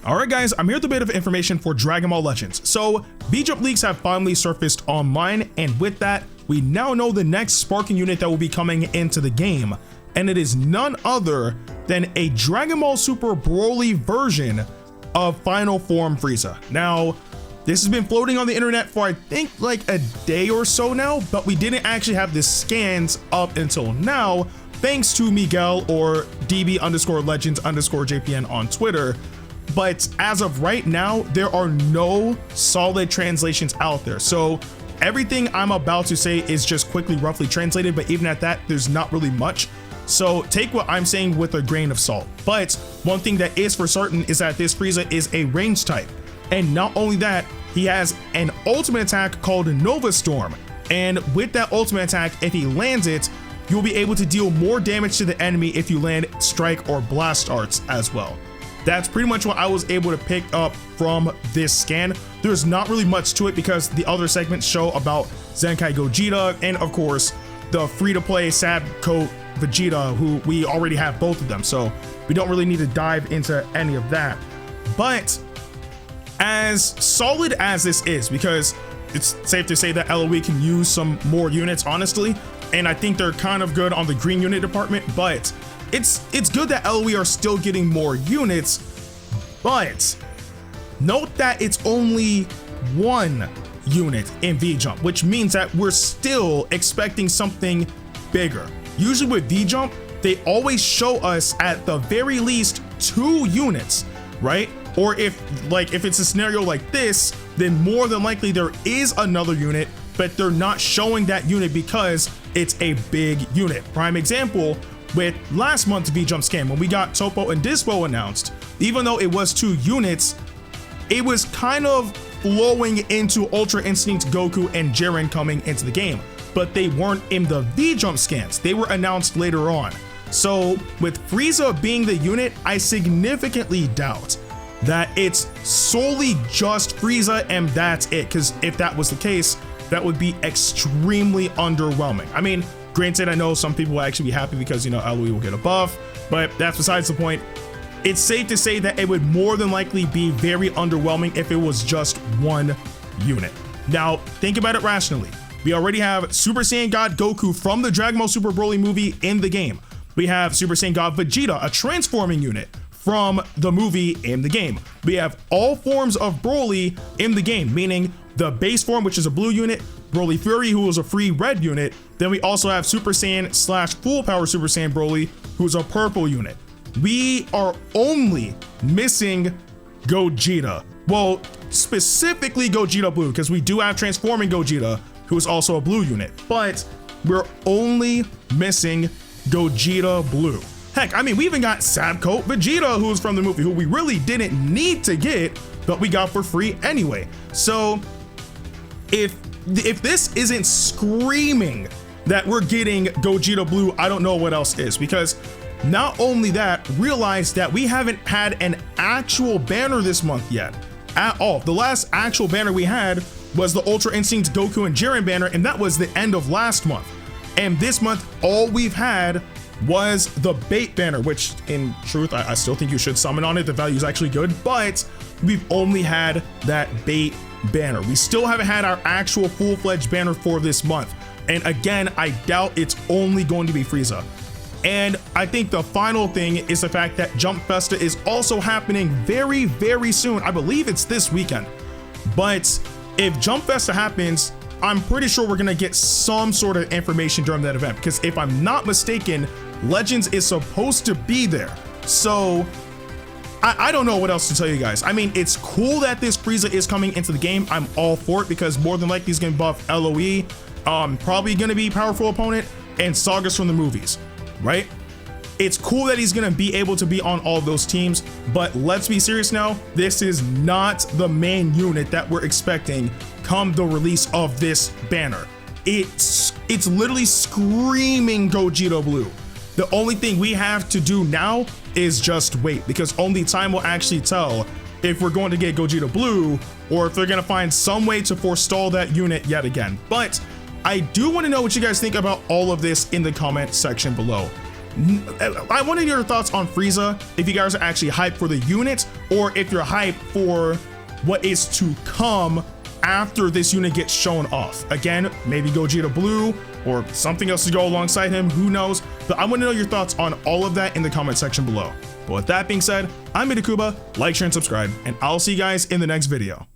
Alright guys, I'm here with a bit of information for Dragon Ball Legends. So, V-Jump leaks have finally surfaced online, and with that, we now know the next Sparking unit that will be coming into the game, and it is none other than a Dragon Ball Super Broly version of Final Form Frieza. Now, this has been floating on the internet for I think like a day or so now, but we didn't actually have the scans up until now, thanks to Miguel or DB_Legends_JPN on Twitter. But as of right now, there are no solid translations out there. So everything I'm about to say is just quickly roughly translated, but even at that, there's not really much. So take what I'm saying with a grain of salt. But one thing that is for certain is that this Frieza is a range type. And not only that, he has an ultimate attack called Nova Storm. And with that ultimate attack, if he lands it, you'll be able to deal more damage to the enemy if you land Strike or Blast Arts as well. That's pretty much what I was able to pick up from this scan. There's not really much to it because the other segments show about Zenkai Gogeta and of course the free-to-play Sad Coat Vegeta, who we already have both of them, so we don't really need to dive into any of that. But as solid as this is, because it's safe to say that LOE can use some more units honestly, and I think they're kind of good on the green unit department, but it's good that LOE are still getting more units, but note that it's only one unit in V-Jump, which means that we're still expecting something bigger. Usually with V-Jump, they always show us at the very least 2 units, right? Or if it's a scenario like this, then more than likely there is another unit, but they're not showing that unit because it's a big unit. Prime example, with last month's V-Jump scan, when we got Topo and Dispo announced, even though it was 2 units, it was kind of flowing into Ultra Instinct Goku and Jiren coming into the game, but they weren't in the V-Jump scans. They were announced later on. So with Frieza being the unit, I significantly doubt that it's solely just Frieza and that's it, because if that was the case, that would be extremely underwhelming. I mean, granted, I know some people will actually be happy because, you know, LOE will get a buff, but that's besides the point. It's safe to say that it would more than likely be very underwhelming if it was just one unit. Now, think about it rationally. We already have Super Saiyan God Goku from the Dragon Ball Super Broly movie in the game. We have Super Saiyan God Vegeta, a transforming unit from the movie in the game. We have all forms of Broly in the game, meaning the base form, which is a blue unit, Broly Fury, who is a free red unit. Then we also have Super Saiyan / Full Power Super Saiyan Broly, who's a purple unit. We are only missing Gogeta. Well, specifically Gogeta Blue, because we do have Transforming Gogeta, who is also a blue unit, but we're only missing Gogeta Blue. Heck, I mean, we even got Sad Coat Vegeta, who's from the movie, who we really didn't need to get, but we got for free anyway. So if this isn't screaming that we're getting Gogeta Blue, I don't know what else is, because not only that, realize that we haven't had an actual banner this month yet at all. The last actual banner we had was the Ultra Instinct Goku and Jiren banner, and that was the end of last month. And this month, all we've had was the bait banner, which in truth, I still think you should summon on it. The value is actually good, but we've only had that bait banner. We still haven't had our actual full-fledged banner for this month. And again, I doubt it's only going to be Frieza. And I think the final thing is the fact that Jump Festa is also happening very, very soon. I believe it's this weekend. But if Jump Festa happens, I'm pretty sure we're gonna get some sort of information during that event, because if I'm not mistaken, Legends is supposed to be there. So I don't know what else to tell you guys. I mean, it's cool that this Frieza is coming into the game. I'm all for it because more than likely he's gonna buff LOE, probably gonna be powerful opponent, and sagas from the movies, right? It's cool that he's gonna be able to be on all of those teams, but let's be serious now. This is not the main unit that we're expecting come the release of this banner. It's literally screaming Gogeta Blue. The only thing we have to do now is just wait, because only time will actually tell if we're going to get Gogeta Blue or if they're gonna find some way to forestall that unit yet again. But I do want to know what you guys think about all of this in the comment section below. I want to hear your thoughts on Frieza, if you guys are actually hyped for the unit, or if you're hyped for what is to come after this unit gets shown off. Again, maybe Gogeta Blue or something else to go alongside him, who knows? But I want to know your thoughts on all of that in the comment section below. But with that being said, I'm Ndukauba, like, share, and subscribe, and I'll see you guys in the next video.